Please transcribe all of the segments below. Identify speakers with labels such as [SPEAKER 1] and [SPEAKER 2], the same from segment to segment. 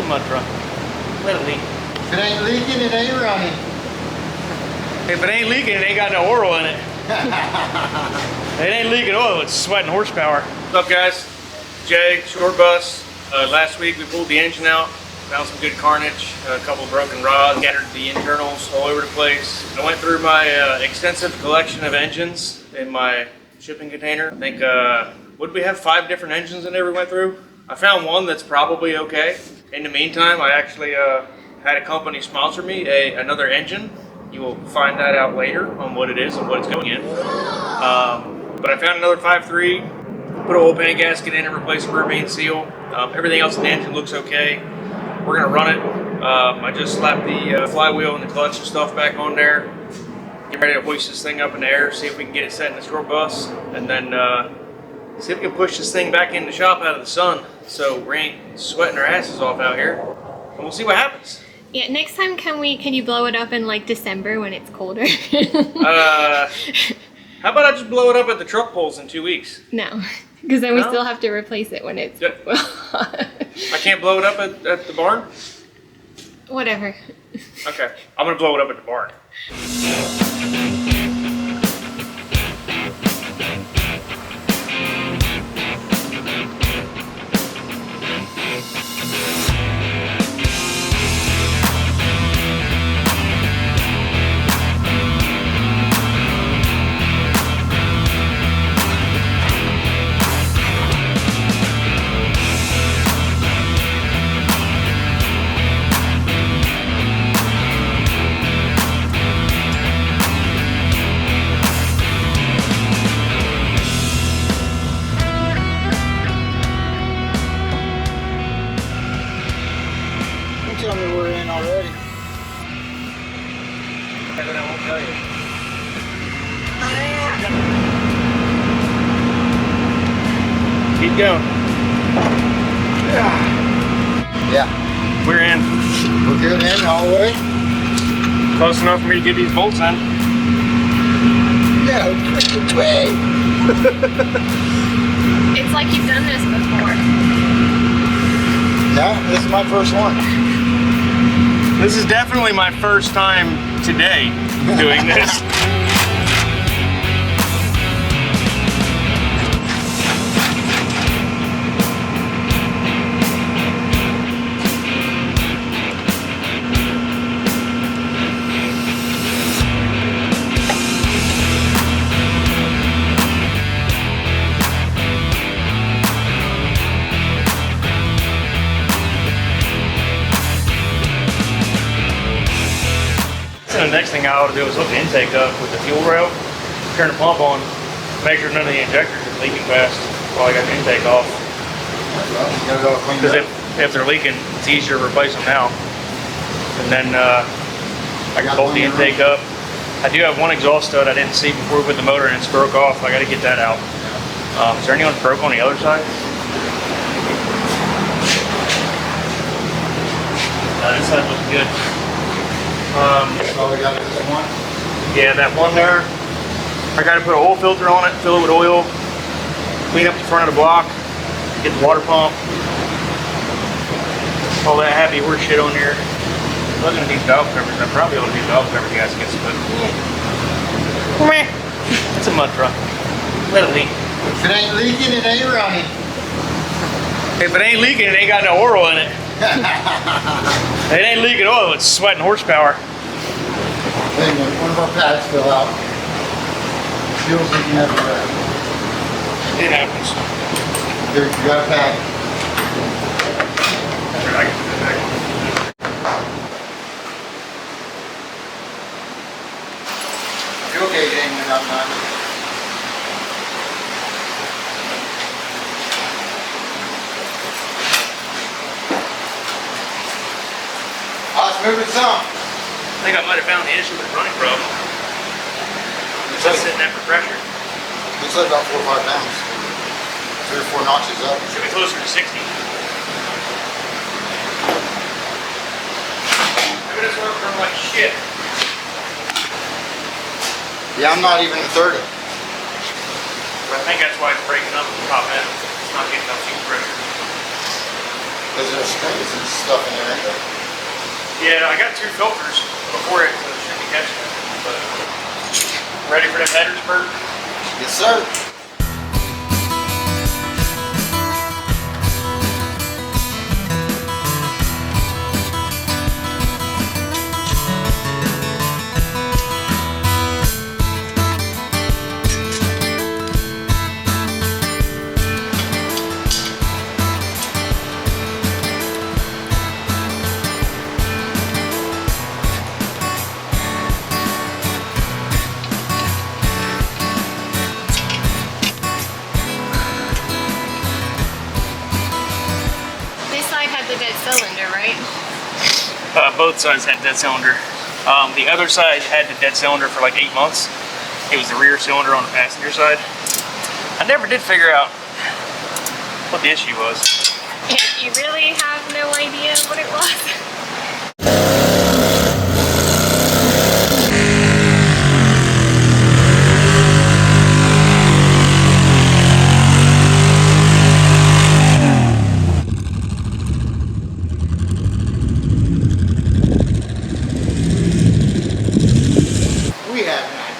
[SPEAKER 1] mud truck. Let it leak.
[SPEAKER 2] If it ain't leaking, it ain't running.
[SPEAKER 1] If it ain't leaking, it ain't got no oil in it. It ain't leaking oil, it's sweating horsepower. What's up, guys? Jay, Short Bus. Last week we pulled the engine out, found some good carnage, a couple of broken rods, scattered the internals all over the place. I went through my extensive collection of engines in my shipping container. I think, would we have 5 different engines in there we went through? I found one that's probably okay. In the meantime, I actually had a company sponsor me another engine. You will find that out later on what it is and what it's going in. But I found another 5.3, put an oil pan gasket in and replaced the rear main seal. Everything else in the engine looks okay. We're gonna run it. I just slapped the flywheel and the clutch and stuff back on there. Get ready to hoist this thing up in the air, see if we can get it set in the short bus, and then see if we can push this thing back in the shop out of the sun so we ain't sweating our asses off out here. And we'll see what happens.
[SPEAKER 3] Yeah, next time can you blow it up in like December when it's colder?
[SPEAKER 1] How about I just blow it up at the truck pulls in 2 weeks?
[SPEAKER 3] No, because then we still have to replace it when it's
[SPEAKER 1] I can't blow it up at the barn?
[SPEAKER 3] Whatever.
[SPEAKER 1] Okay, I'm gonna blow it up at the barn.
[SPEAKER 2] Tell me we're in already.
[SPEAKER 1] I won't tell you. Keep going.
[SPEAKER 2] Yeah.
[SPEAKER 1] We're in.
[SPEAKER 2] We're good in all the way?
[SPEAKER 1] Close enough for me to get these bolts in.
[SPEAKER 2] No, freaking way.
[SPEAKER 3] It's like you've done this before.
[SPEAKER 2] No, this is my first one.
[SPEAKER 1] This is definitely my first time today doing this. The next thing I ought to do is hook the intake up with the fuel rail, turn the pump on, make sure none of the injectors are leaking fast while I got the intake off. Because if they're leaking, it's easier to replace them now. And then I can bolt the intake up. I do have one exhaust stud I didn't see before we put the motor in. It's broke off. I got to get that out. Is there anyone broke on the other side? This side looks good.
[SPEAKER 2] So we got this one?
[SPEAKER 1] Yeah, that one there. I got to put an oil filter on it, fill it with oil, clean up the front of the block, get the water pump, all that happy horse shit on there. Looking at these valve covers, I probably ought to do valve cover gaskets, but meh, it's a mud truck. Let it leak.
[SPEAKER 2] If it ain't leaking, it ain't running.
[SPEAKER 1] If it ain't leaking, it ain't got no oil in it. It ain't leaking oil, it's sweating horsepower.
[SPEAKER 2] Anyway, one of our pads fell out. Fuel's leaking everywhere.
[SPEAKER 1] It happens.
[SPEAKER 2] Here, you got a pad.
[SPEAKER 1] I can put it back.
[SPEAKER 2] You okay, Jamie? Not much. Let's move it some.
[SPEAKER 1] I think I might have found the issue with the running problem. It's just sitting there for pressure.
[SPEAKER 2] It's like about 4 or 5 pounds. 3 or 4 notches up.
[SPEAKER 1] It should be closer to 60. Maybe that's why we're like shit.
[SPEAKER 2] Yeah, I'm not even a third of it.
[SPEAKER 1] But I think that's why it's breaking up at the top end. It's not getting enough fuel pressure.
[SPEAKER 2] Because there's strings and stuff in there, ain't there?
[SPEAKER 1] Yeah, I got 2 filters before it, so it shouldn't be catching it. But ready for them headers, Bert?
[SPEAKER 2] Yes, sir.
[SPEAKER 3] The dead cylinder, right?
[SPEAKER 1] Both sides had dead cylinder. The other side had the dead cylinder for like 8 months. It was the rear cylinder on the passenger side. I never did figure out what the issue was.
[SPEAKER 3] You really have no idea what it was?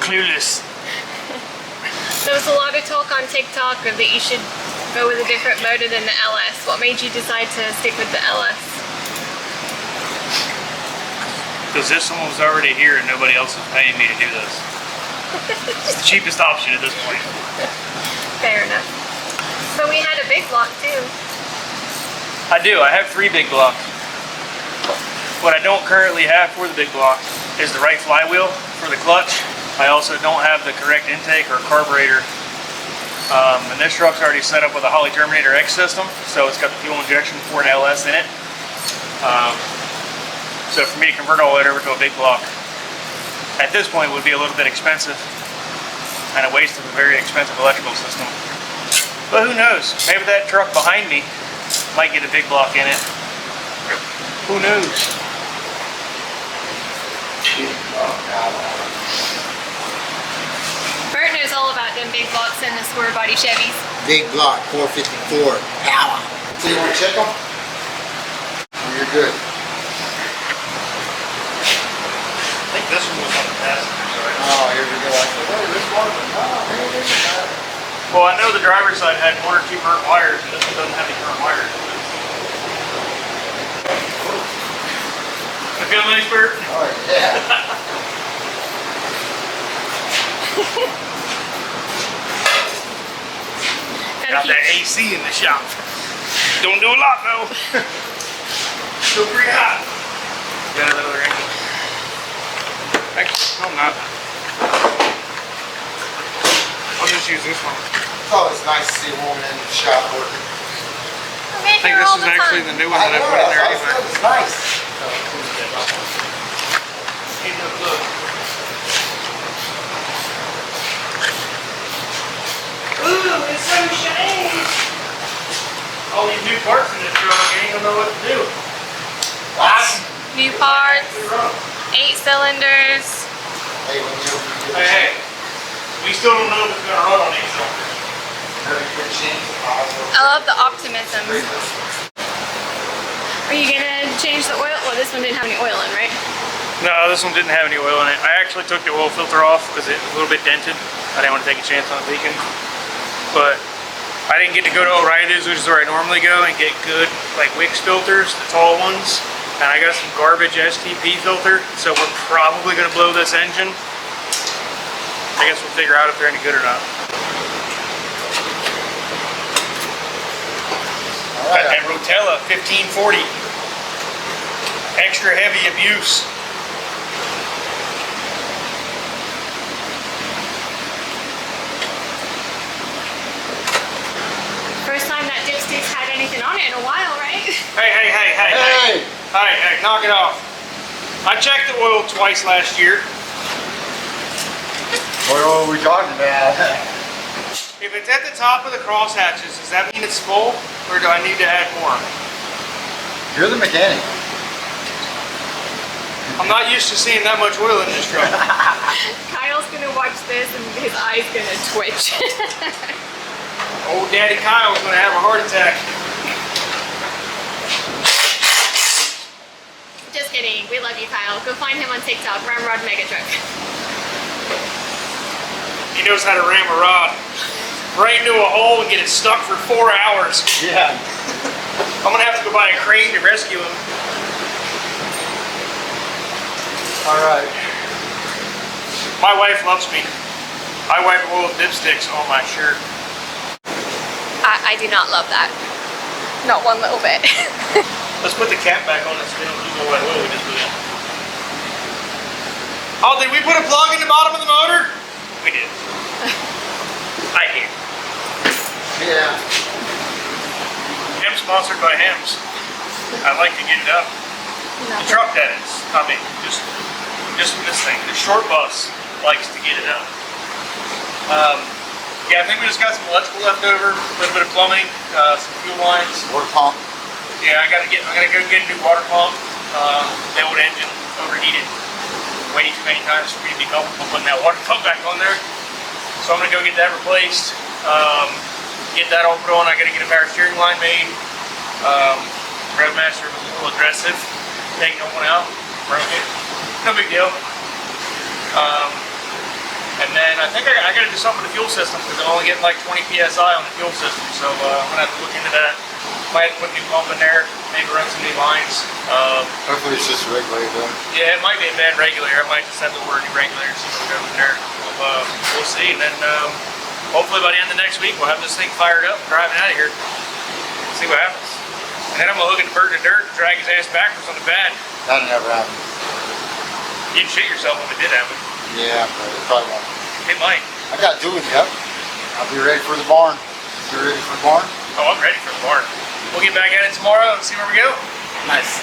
[SPEAKER 1] Clueless.
[SPEAKER 3] There was a lot of talk on TikTok that you should go with a different motor than the LS. What made you decide to stick with the LS?
[SPEAKER 1] Because this one was already here and nobody else was paying me to do this. It's the cheapest option at this point.
[SPEAKER 3] Fair enough. But we had a big block too.
[SPEAKER 1] I do. I have 3 big blocks. What I don't currently have for the big block is the right flywheel for the clutch. I also don't have the correct intake or carburetor. And this truck's already set up with a Holley Terminator X system, so it's got the fuel injection for an LS in it. So for me to convert all that over to a big block, at this point would be a little bit expensive and a waste of a very expensive electrical system. But who knows? Maybe that truck behind me might get a big block in it. Who knows?
[SPEAKER 3] Bert knows all about them big blocks and the square body Chevys.
[SPEAKER 2] Big block, 454, power. So you want to check them? You're good.
[SPEAKER 1] I think this one was on the passenger side.
[SPEAKER 2] Oh, here we go. I said, oh, this one.
[SPEAKER 1] Well, I know the driver's side had 1 or 2 burnt wires, and this one doesn't have any burnt wires. I feel nice, Bert?
[SPEAKER 2] Oh, yeah.
[SPEAKER 1] Got that AC in the shop. Don't do a lot though. Still pretty hot. Got another angle. Actually, no, I'm not. I'll just use this one.
[SPEAKER 2] It's always nice to see a woman in the shop working.
[SPEAKER 1] I think this is actually the new one that I put in there anyway.
[SPEAKER 2] It's nice.
[SPEAKER 1] Look. Ooh, it's so shiny! All these new parts in this truck, I ain't gonna know what to do.
[SPEAKER 3] New parts, 8 cylinders.
[SPEAKER 2] Hey, when you
[SPEAKER 1] Hey, we still don't know if it's gonna run on 8 cylinders.
[SPEAKER 3] I love the optimism. Are you gonna change the oil? Well, this one didn't have any oil in, right?
[SPEAKER 1] No, this one didn't have any oil in it. I actually took the oil filter off because it was a little bit dented. I didn't want to take a chance on it leaking. But I didn't get to go to O'Reilly's, which is where I normally go, and get good like Wix filters, the tall ones. And I got some garbage STP filter, so we're probably gonna blow this engine. I guess we'll figure out if they're any good or not. Got that Rotella 1540. Extra heavy abuse.
[SPEAKER 3] First time that dipstick's had anything on it in a while, right?
[SPEAKER 1] Hey. Hey, knock it off. I checked the oil twice last year.
[SPEAKER 2] What are we talking about?
[SPEAKER 1] If it's at the top of the cross hatches, does that mean it's full, or do I need to add more?
[SPEAKER 2] You're the mechanic.
[SPEAKER 1] I'm not used to seeing that much oil in this truck.
[SPEAKER 3] Kyle's gonna watch this and his eye's gonna twitch.
[SPEAKER 1] Old Daddy Kyle's gonna have a heart attack.
[SPEAKER 3] Just kidding. We love you, Kyle. Go find him on TikTok, ShortBusMegaTruck.
[SPEAKER 1] He knows how to ram a rod right into a hole and get it stuck for 4 hours.
[SPEAKER 2] Yeah.
[SPEAKER 1] I'm gonna have to go buy a crane to rescue him.
[SPEAKER 2] All right.
[SPEAKER 1] My wife loves me. I wipe oil with dipsticks on my shirt.
[SPEAKER 3] I do not love that. Not one little bit.
[SPEAKER 1] Let's put the cap back on and so we don't lose all that oil we just put in. Oh, did we put a plug in the bottom of the motor? We did. I did.
[SPEAKER 2] Yeah.
[SPEAKER 1] I'm sponsored by Hems. I like to get it up. The truck, that is. I mean, just this thing. The short bus likes to get it up. Yeah, I think we just got some electrical left over, a little bit of plumbing, some fuel lines.
[SPEAKER 2] Water pump.
[SPEAKER 1] Yeah, I gotta go get a new water pump. The old engine overheated way too many times for me to be comfortable putting that water pump back on there. So I'm gonna go get that replaced. Get that all put on. I gotta get a power steering line made. Roadmaster was a little aggressive, taking that one out, broke it. No big deal. And then I think I gotta do something with the fuel system because I'm only getting like 20 PSI on the fuel system. So I'm gonna have to look into that. Might have to put a new pump in there, maybe run some new lines.
[SPEAKER 2] Hopefully it's just a regulator.
[SPEAKER 1] Yeah, it might be a bad regulator. I might just have to order a new regulator and see what goes in there. We'll see. And then hopefully by the end of next week we'll have this thing fired up and driving out of here. See what happens. And then I'm gonna hook into BertintheDirt and drag his ass backwards on the pad.
[SPEAKER 2] That'll never happen.
[SPEAKER 1] You'd shit yourself if it did happen.
[SPEAKER 2] Yeah, but it probably won't.
[SPEAKER 1] It might.
[SPEAKER 2] I got dually yep. I'll be ready for the barn. You ready for the barn?
[SPEAKER 1] Oh, I'm ready for the barn. We'll get back at it tomorrow and see where we go.
[SPEAKER 2] Nice.